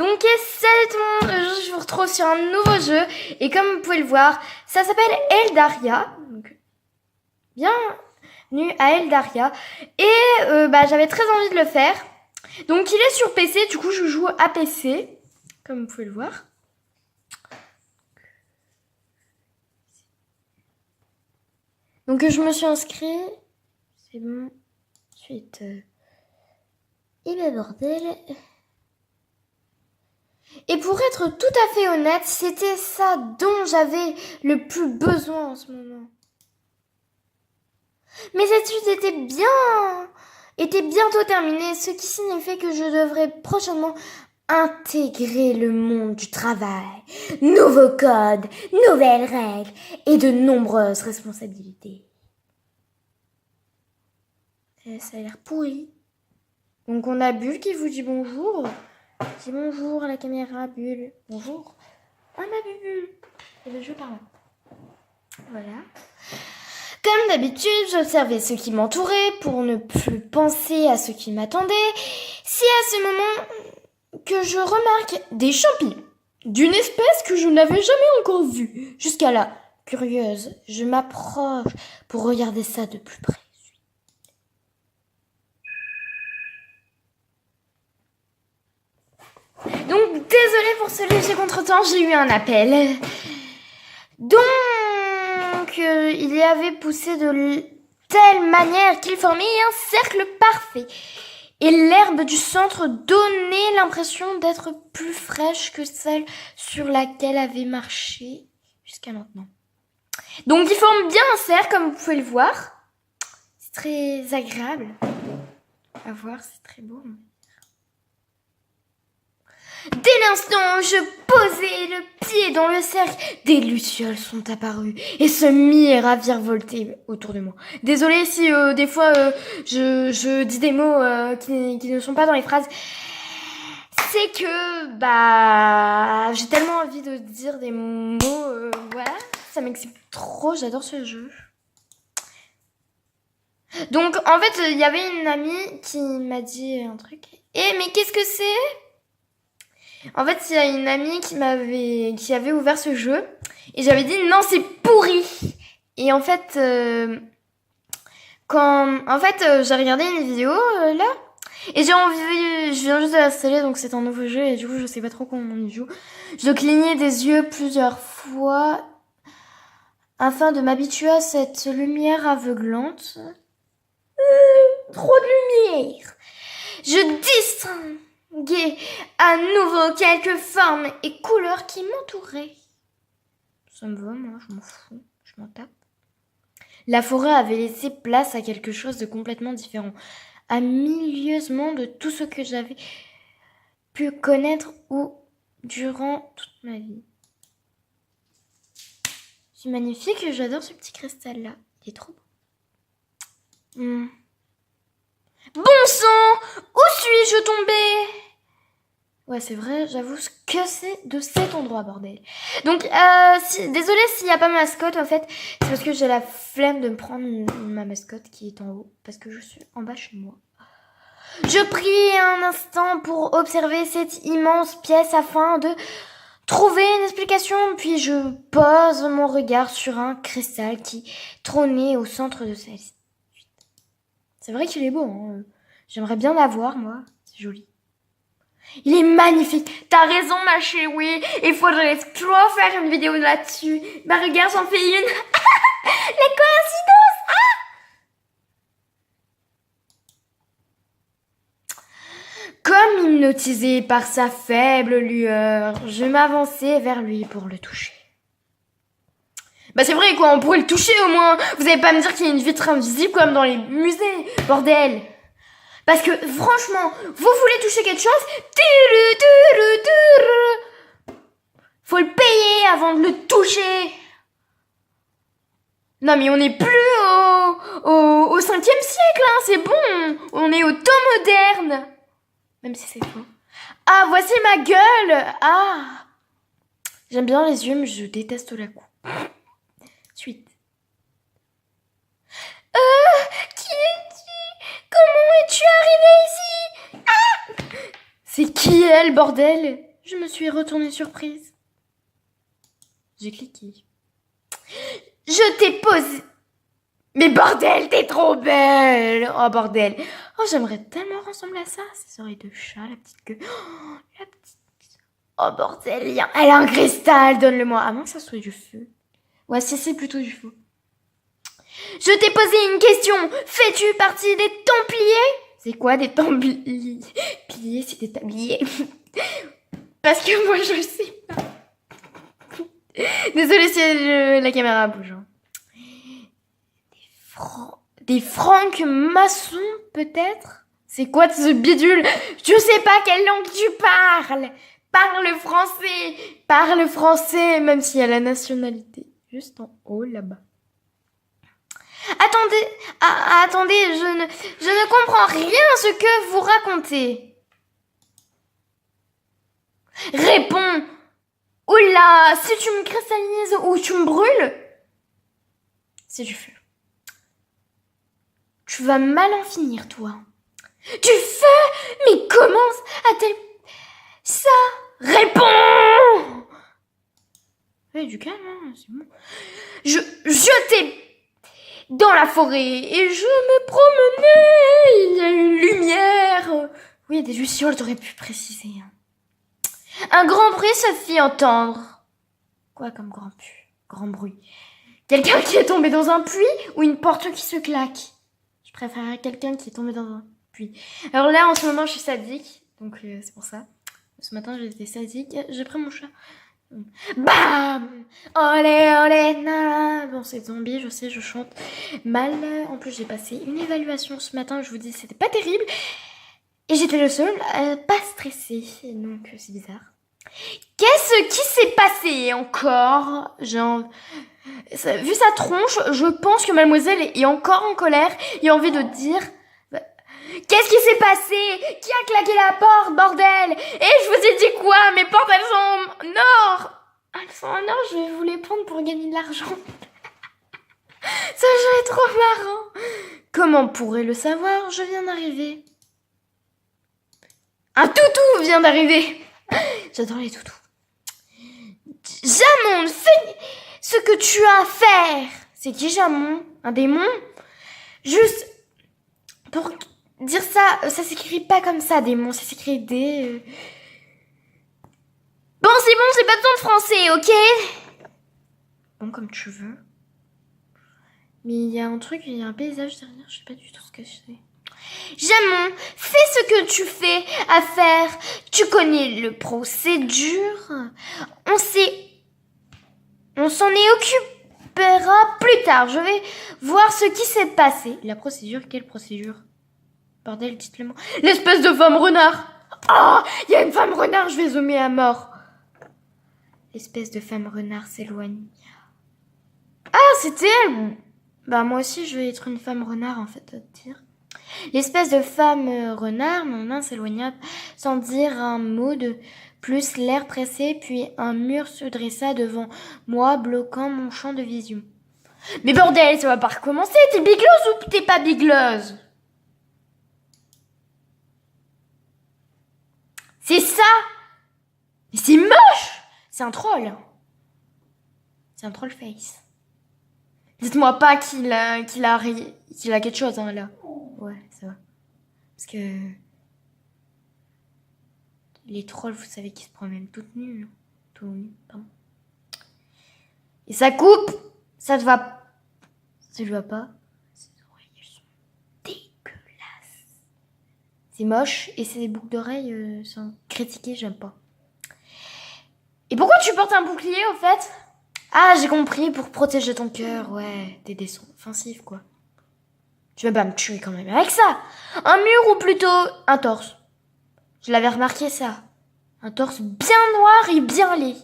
Donc salut tout le monde, aujourd'hui je vous retrouve sur un nouveau jeu et comme vous pouvez le voir, ça s'appelle Eldaria. Donc, bienvenue à Eldaria et j'avais très envie de le faire. Donc il est sur PC, du coup je joue à PC, comme vous pouvez le voir. Donc je me suis inscrit, c'est bon, ensuite, et ben bordel... Et pour être tout à fait honnête, c'était ça dont j'avais le plus besoin en ce moment. Mes études étaient bientôt terminées, ce qui signifiait que je devrais prochainement intégrer le monde du travail. Nouveaux codes, nouvelles règles et de nombreuses responsabilités. Et ça a l'air pourri. Donc on a Bulle qui vous dit bonjour. Dis bonjour à la caméra, Bulle. Bonjour. Ah, ma Bulle. Et le jeu par là. Voilà. Comme d'habitude, j'observais ce qui m'entourait pour ne plus penser à ce qui m'attendait. C'est à ce moment que je remarque des champignons d'une espèce que je n'avais jamais encore vue. Jusqu'à là, curieuse, je m'approche pour regarder ça de plus près. Donc, désolée pour ce léger contretemps, j'ai eu un appel. Donc, il y avait poussé de telle manière qu'il formait un cercle parfait. Et l'herbe du centre donnait l'impression d'être plus fraîche que celle sur laquelle avait marché jusqu'à maintenant. Donc, il forme bien un cercle, comme vous pouvez le voir. C'est très agréable à voir, c'est très beau. Dès l'instant où je posais le pied dans le cercle, des lucioles sont apparues et se mirent à virevolter autour de moi. Désolée si des fois je dis des mots qui ne sont pas dans les phrases. C'est que j'ai tellement envie de dire des mots, voilà, ça m'excite trop, j'adore ce jeu. Donc en fait il y avait une amie qui m'a dit un truc. Mais qu'est-ce que c'est ? En fait, il y a une amie qui avait ouvert ce jeu et j'avais dit non, c'est pourri. Et en fait, j'ai regardé une vidéo là et je viens juste de l'installer, donc c'est un nouveau jeu et du coup je sais pas trop comment on y joue. Je dois cligner des yeux plusieurs fois afin de m'habituer à cette lumière aveuglante. Trop de lumière. Je distinguais à nouveau quelques formes et couleurs qui m'entouraient. Ça me va, moi, je m'en fous, je m'en tape. La forêt avait laissé place à quelque chose de complètement différent, à milieusement de tout ce que j'avais pu connaître durant toute ma vie. C'est magnifique, j'adore ce petit cristal-là. Il est trop beau. Bon sang! Où suis-je tombée? Ouais, c'est vrai, j'avoue que c'est de cet endroit, bordel. Donc, désolée s'il n'y a pas ma mascotte, en fait. C'est parce que j'ai la flemme de me prendre ma mascotte qui est en haut. Parce que je suis en bas chez moi. Je pris un instant pour observer cette immense pièce afin de trouver une explication. Puis je pose mon regard sur un cristal qui trônait au centre de celle-ci. C'est vrai qu'il est beau, hein. J'aimerais bien l'avoir, moi. C'est joli. Il est magnifique. T'as raison, ma chérie. Il faudrait trop faire une vidéo là-dessus. Bah regarde, j'en fais une. La coïncidence. Comme hypnotisé par sa faible lueur, je m'avançais vers lui pour le toucher. Bah c'est vrai quoi, on pourrait le toucher au moins. Vous allez pas me dire qu'il y a une vitre invisible comme dans les musées, bordel. Parce que franchement, vous voulez toucher quelque chose, faut le payer avant de le toucher. Non mais on n'est plus au 5e siècle, hein, c'est bon. On est au temps moderne. Même si c'est faux. Ah, voici ma gueule. Ah, j'aime bien les yeux, mais je déteste la coupe. Suite. Qui es-tu? Comment es-tu arrivé ici? Ah! C'est qui elle, bordel? Je me suis retournée surprise. J'ai cliqué. Je t'ai posé... Mais bordel, t'es trop belle! Oh bordel. Oh, j'aimerais tellement ressembler à ça. Ses oreilles de chat, la petite queue. Oh, la petite... Oh bordel, elle a un cristal, donne-le-moi. Ah non, ça soit du feu. Ouais, c'est plutôt du feu. Je t'ai posé une question. Fais-tu partie des Templiers? C'est quoi des Templiers? Piliers, c'est des tabliers. Parce que moi, je sais pas. Désolée si la caméra bouge. Hein. Des francs-maçons, peut-être? C'est quoi ce bidule? Je sais pas quelle langue tu parles. Parle français, même s'il y a la nationalité. Juste en haut, là-bas. Attendez, je ne comprends rien à ce que vous racontez. Réponds. Oula, si tu me cristallises ou tu me brûles, c'est du feu. Tu vas mal en finir, toi. Du feu? Mais comment a-t-elle ça? Réponds! Ouais, du calme, hein, c'est bon. Je t'ai dans la forêt et je me promenais. Il y a une lumière. Oui, des lucioles, t'aurais pu préciser. Hein. Un grand bruit se fit entendre. Quoi comme grand bruit? Quelqu'un qui est tombé dans un puits ou une porte qui se claque? Je préférerais quelqu'un qui est tombé dans un puits. Alors là, en ce moment, je suis sadique. Donc, c'est pour ça. Ce matin, j'étais sadique. J'ai pris mon chat. Bam! Olé, olé, na. Bon, c'est zombie, je sais, je chante mal. En plus, j'ai passé une évaluation ce matin. Je vous dis, c'était pas terrible. Et j'étais le seul à pas stresser. Donc, c'est bizarre. Qu'est-ce qui s'est passé encore? Genre... Vu sa tronche, je pense que mademoiselle est encore en colère et a envie de dire... Qu'est-ce qui s'est passé? Qui a claqué la porte, bordel? Et je vous ai dit quoi? Mes portes, elles sont en or! Elles sont en or, je vais vous les prendre pour gagner de l'argent. Ça jeu est trop marrant. Comment pourrait le savoir? Je viens d'arriver. Un toutou vient d'arriver. J'adore les toutous. Jamon, fais ce que tu as à faire. C'est qui Jamon? Un démon? Juste pour dire ça, ça s'écrit pas comme ça, démon. Ça s'écrit des... Bon, j'ai pas besoin de français, ok? Bon, comme tu veux. Mais il y a un truc, il y a un paysage derrière, je sais pas du tout ce que c'est. Jamon, fais ce que tu fais à faire. Tu connais le procédure. On s'en est occupera plus tard. Je vais voir ce qui s'est passé. La procédure, quelle procédure? Bordel, dites-le moi. L'espèce de femme renard. Ah, il y a une femme renard, je vais zoomer à mort. L'espèce de femme renard s'éloigne. Ah, c'était elle. Bah moi aussi, je vais être une femme renard en fait, à te dire. L'espèce de femme renard, mon nain s'éloigna sans dire un mot de plus, l'air pressé, puis un mur se dressa devant moi, bloquant mon champ de vision. Mais bordel, ça va pas recommencer, t'es bigleuse ou t'es pas bigleuse? C'est ça? Mais c'est moche! C'est un troll. C'est un troll face. Dites-moi pas qu'il a quelque chose, hein, là. Ouais, ça va. Parce que... les trolls, vous savez qu'ils se promènent toutes nues. Hein. Tout nu, pardon. Et ça coupe. Ça te va... Ça te va pas. Ces oreilles, elles sont dégueulasses. C'est moche. Et ces boucles d'oreilles sont critiquées, j'aime pas. Et pourquoi tu portes un bouclier, au fait? Ah, j'ai compris, pour protéger ton cœur. Ouais, des dessins offensifs, quoi. Tu vas pas me tuer quand même avec ça. Un mur ou plutôt un torse. Je l'avais remarqué ça. Un torse bien noir et bien laid.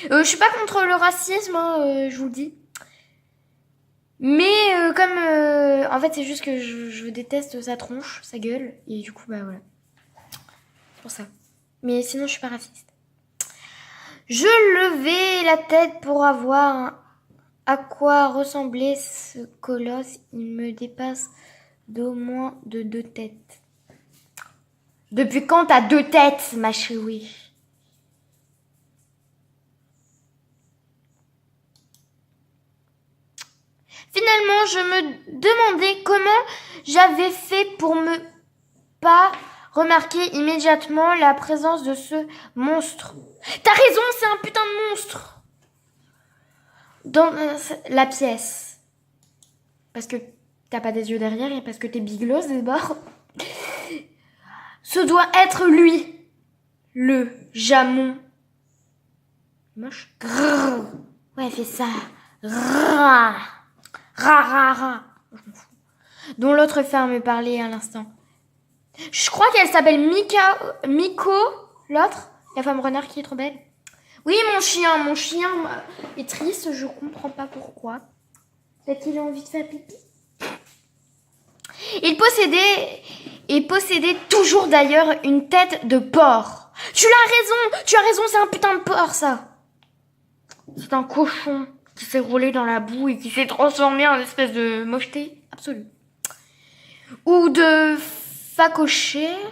Je suis pas contre le racisme, hein, je vous le dis. Mais en fait, c'est juste que je déteste sa tronche, sa gueule. Et du coup, bah voilà. C'est pour ça. Mais sinon, je suis pas raciste. Je levai la tête pour avoir à quoi ressemblait ce colosse. Il me dépasse d'au moins de 2 têtes. Depuis quand t'as 2 têtes, ma chérie? Finalement, je me demandais comment j'avais fait pour me pas remarquer immédiatement la présence de ce monstre. T'as raison, c'est un putain de monstre dans la pièce. Parce que t'as pas des yeux derrière et parce que t'es biglosse des bords. Ce doit être lui, le Jamon. Moche. Grrr. Ouais, fais ça. Ra. Ra, ra, ra. Je m'en fous. Dont l'autre femme me parlait à l'instant. Je crois qu'elle s'appelle Miko, l'autre, la femme renard qui est trop belle. Oui, mon chien est triste, je comprends pas pourquoi. Peut-être qu'il a envie de faire pipi. Il possédait toujours d'ailleurs une tête de porc. Tu as raison, c'est un putain de porc, ça. C'est un cochon qui s'est roulé dans la boue et qui s'est transformé en espèce de mocheté absolue. Ou de facochère.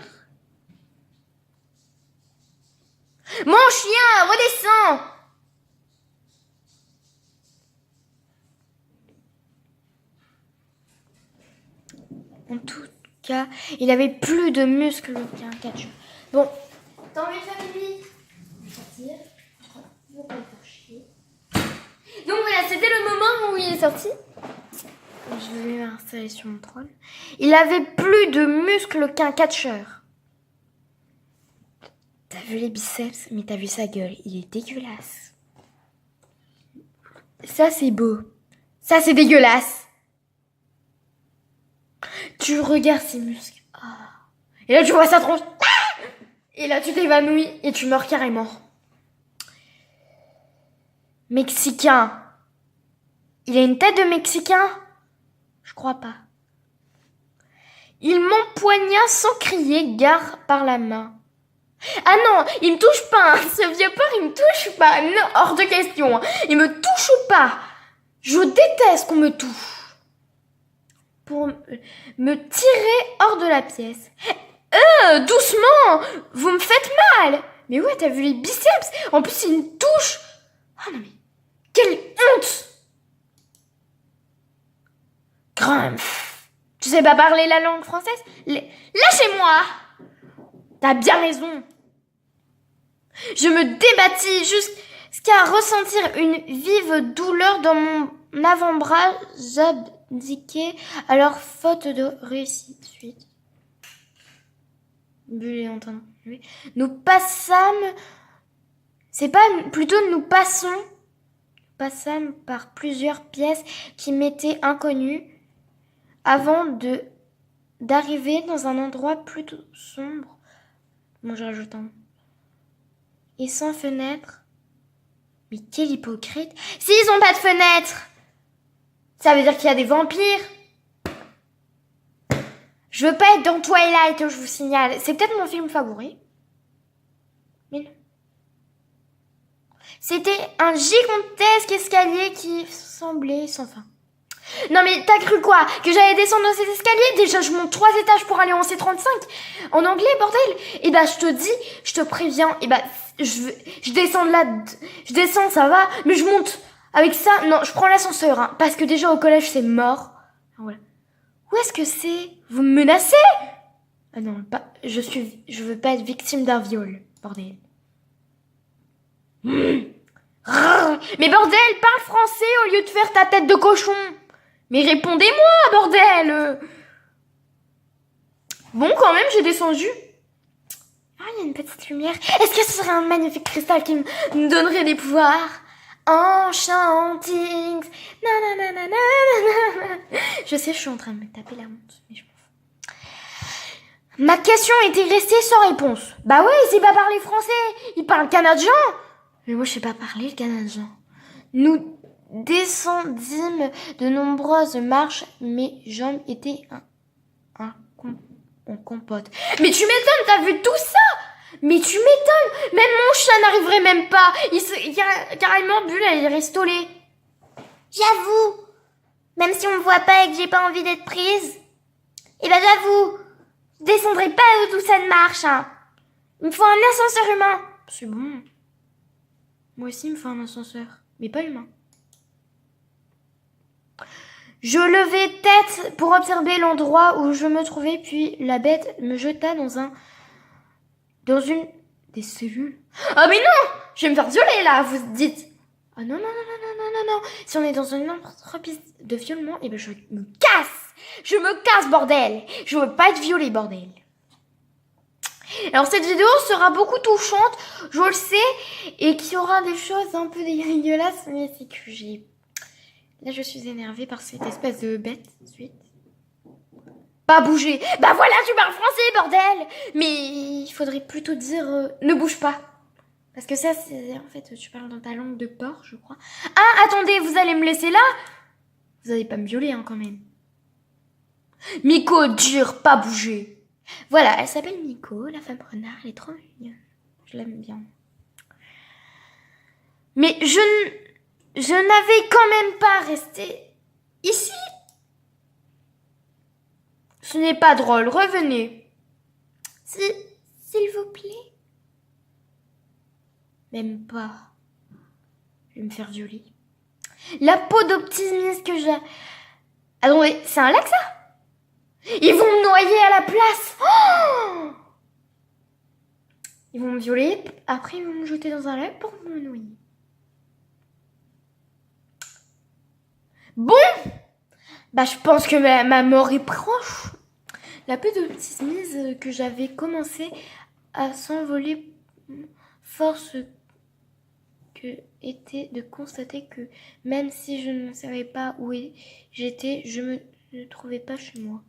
Mon chien, redescends! En tout cas, il avait plus de muscles qu'un catcheur. Bon, t'as envie de faire pipi? Je vais sortir. Je vais pas le faire chier. Donc voilà, c'était le moment où il est sorti. Je vais l'installer sur mon trône. Il avait plus de muscles qu'un catcheur. T'as vu les biceps, mais t'as vu sa gueule. Il est dégueulasse. Ça, c'est beau. Ça, c'est dégueulasse. Tu regardes ses muscles. Oh. Et là, tu vois sa tronche. Et là, tu t'évanouis et tu meurs carrément. Mexicain. Il a une tête de Mexicain? Je crois pas. Il m'empoigna sans crier gare par la main. Ah non, il me touche pas, hein. Ce vieux porc, il me touche pas. Non, hors de question. Il me touche pas. Je déteste qu'on me touche. Pour me tirer hors de la pièce. Doucement, vous me faites mal. Mais ouais, t'as vu les biceps? En plus, il me touche. Ah non mais, quelle honte. Grumph. Tu sais pas parler la langue française? Lâchez-moi. T'as bien raison. Je me débattis jusqu'à ressentir une vive douleur dans mon avant-bras. J'abdiquais alors faute de réussite. Bulle est en train de... Nous passâmes... C'est pas... Plutôt nous passâmes par plusieurs pièces qui m'étaient inconnues avant d'arriver dans un endroit plutôt sombre. Bon, je rajoute un... Et sans fenêtre. Mais quel hypocrite. S'ils ont pas de fenêtre, ça veut dire qu'il y a des vampires. Je veux pas être dans Twilight, je vous signale. C'est peut-être mon film favori. Mais non. C'était un gigantesque escalier qui semblait sans fin. Non mais t'as cru quoi? Que j'allais descendre dans cet escalier? Déjà je monte 3 étages pour aller en C35. En anglais, bordel. Et bah je te dis, je te préviens, et bah je descends de là, je descends, ça va, mais je monte. Avec ça, non, je prends l'ascenseur, hein, parce que déjà au collège c'est mort. Voilà. Où est-ce que c'est? Vous me menacez? Ah non, pas, je veux pas être victime d'un viol, bordel. Mais bordel, parle français au lieu de faire ta tête de cochon. Mais répondez-moi, bordel. Bon, quand même, j'ai descendu. Ah, il y a une petite lumière. Est-ce que ce serait un magnifique cristal qui me donnerait des pouvoirs? Enchantings. Nananana. Je sais, je suis en train de me taper la honte, mais je m'en fous. Ma question était restée sans réponse. Bah ouais, il sait pas parler français. Il parle canadien. Mais moi, je sais pas parler le canadien. Nous descendîmes de nombreuses marches. Mes jambes étaient en compote. Mais tu m'étonnes, t'as vu tout ça? Mais tu m'étonnes. Même mon chat n'arriverait même pas. Carrément, Bulle, elle est restolée. J'avoue. Même si on me voit pas et que j'ai pas envie d'être prise. Eh ben j'avoue. Je descendrai pas d'où ça ne marche. Hein. Il me faut un ascenseur humain. C'est bon. Moi aussi, il me faut un ascenseur. Mais pas humain. Je levai tête pour observer l'endroit où je me trouvais, puis la bête me jeta dans une des cellules. Ah mais non! Je vais me faire violer là, vous dites. Ah non, non, non, non, non, non, non. Si on est dans une entreprise de violement, eh ben je me casse! Je me casse, bordel! Je veux pas être violée, bordel. Alors cette vidéo sera beaucoup touchante, je le sais, et qu'il y aura des choses un peu dégueulasses, mais c'est que j'ai... Là je suis énervée par cette espèce de bête, suite. Pas bouger. Bah voilà, tu parles français, bordel! Mais il faudrait plutôt dire ne bouge pas. Parce que ça, c'est... En fait, tu parles dans ta langue de porc, je crois. Ah, attendez, vous allez me laisser là? Vous allez pas me violer, hein, quand même. Miko, dire pas bouger. Voilà, elle s'appelle Miko, la femme renard, elle est trop mignonne. Je l'aime bien. Mais je n'avais quand même pas resté ici. Ce n'est pas drôle, revenez. S'il vous plaît. Même pas. Je vais me faire violer. La peau d'optimiste que j'ai... Attendez, c'est un lac ça? Ils vont me noyer à la place. Oh, ils vont me violer, après ils vont me jeter dans un lac pour me noyer. Bon, bah je pense que ma mort est proche. La peu d'optimisme que j'avais commencé à s'envoler, force que était de constater que même si je ne savais pas où j'étais, je me trouvais pas chez moi.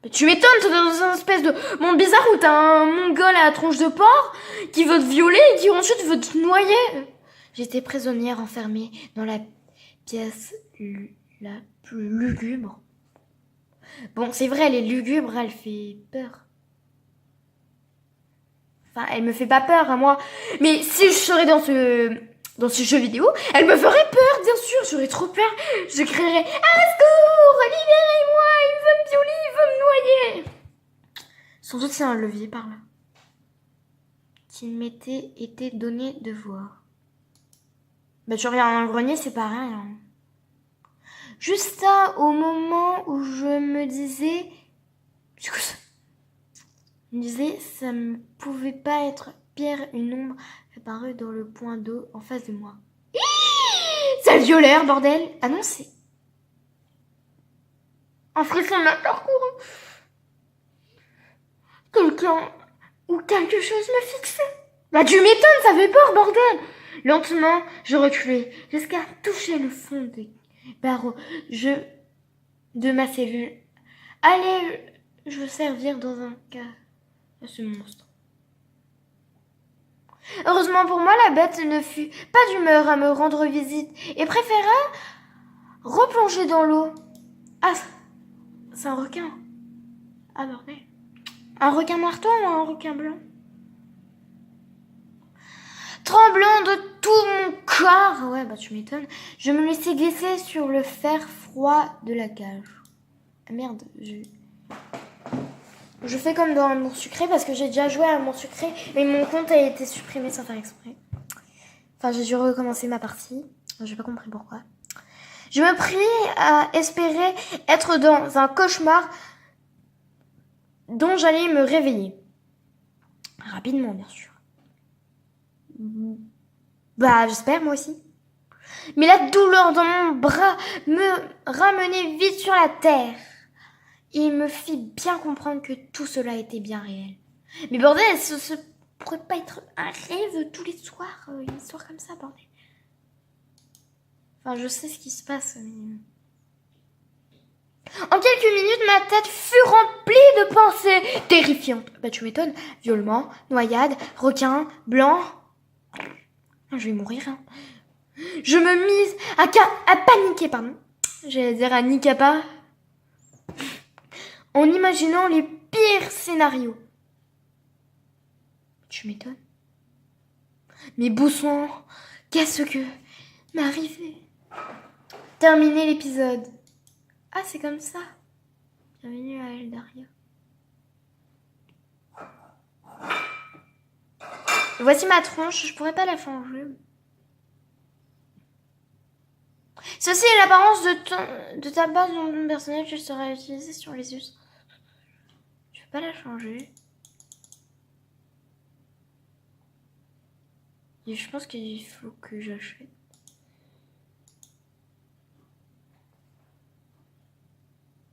Mais tu m'étonnes, t'es dans une espèce de monde bizarre où t'as un mongol à la tronche de porc qui veut te violer et qui ensuite veut te noyer. J'étais prisonnière enfermée dans la pièce la plus lugubre. Bon, c'est vrai, elle est lugubre, elle fait peur. Enfin, elle me fait pas peur à moi. Mais si je serais dans ce jeu vidéo, elle me ferait peur, bien sûr. J'aurais trop peur. Je crierais « À secours, libérez-moi, il veut me violer, il veut me noyer !» Sans doute c'est un levier par là qu'il m'était été donné de voir. Bah tu regardes dans le grenier, c'est pareil. Hein. Juste là, au moment où je me disais... Je me disais, ça ne pouvait pas être pire, une ombre apparue dans le point d'eau en face de moi. C'est le violeur, bordel! Ah non, c'est... Un frisson m'a parcouru. Quelqu'un ou quelque chose me fixait. Bah tu m'étonnes, ça fait peur, bordel! Lentement, je reculais jusqu'à toucher le fond des barreaux de ma cellule. Allais-je servir dans un cas à ce monstre? Heureusement pour moi, la bête ne fut pas d'humeur à me rendre visite et préféra replonger dans l'eau. Ah, c'est un requin. Ah bordel. Un requin marteau ou un requin blanc? Tremblant de tout mon corps, ouais bah tu m'étonnes, je me laissais glisser sur le fer froid de la cage. Ah merde, je fais comme dans Amour sucré parce que j'ai déjà joué à Amour sucré, mais mon compte a été supprimé sans faire exprès. Enfin, j'ai dû recommencer ma partie. J'ai pas compris pourquoi. Je me pris à espérer être dans un cauchemar dont j'allais me réveiller. Rapidement, bien sûr. Bah, j'espère, moi aussi. Mais la douleur dans mon bras me ramenait vite sur la terre. Il me fit bien comprendre que tout cela était bien réel. Mais bordel, ce pourrait pas être un rêve tous les soirs, une histoire comme ça, bordel. Enfin, je sais ce qui se passe, mais... En quelques minutes, ma tête fut remplie de pensées terrifiantes. Bah, tu m'étonnes. Violement, noyade, requin, blanc... Je vais mourir, hein. Je me mise à paniquer, pardon. J'allais dire à Nikapa. En imaginant les pires scénarios. Tu m'étonnes. Mais Bousson, qu'est-ce que m'est arrivé? Terminer l'épisode. Ah, c'est comme ça. Bienvenue à Eldaria. Voici ma tronche, je pourrais pas la changer. Ceci est l'apparence de ta base de nom personnel qui sera utilisée sur les us. Je vais pas la changer. Et je pense qu'il faut que j'achète.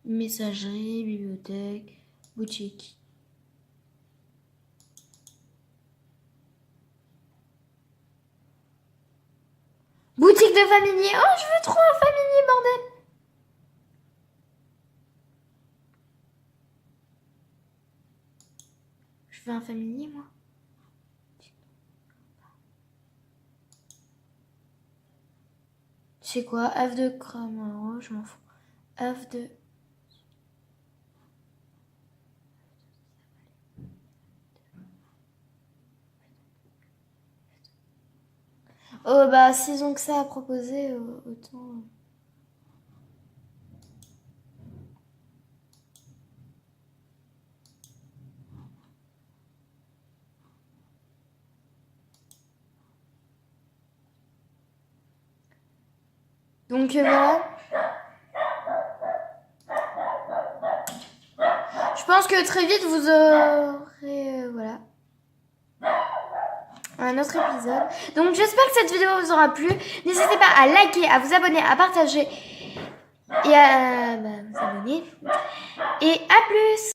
Messagerie, bibliothèque, boutique. Boutique de familier. Oh, je veux trop un familier, bordel. Je veux un familier, moi. C'est quoi? Ave de crème, je m'en fous. Ave de... Oh bah s'ils ont que ça à proposer, autant... Donc voilà. Je pense que très vite vous aurez... voilà. Un autre épisode. Donc j'espère que cette vidéo vous aura plu. N'hésitez pas à liker, à vous abonner, à partager et à vous abonner. Et à plus!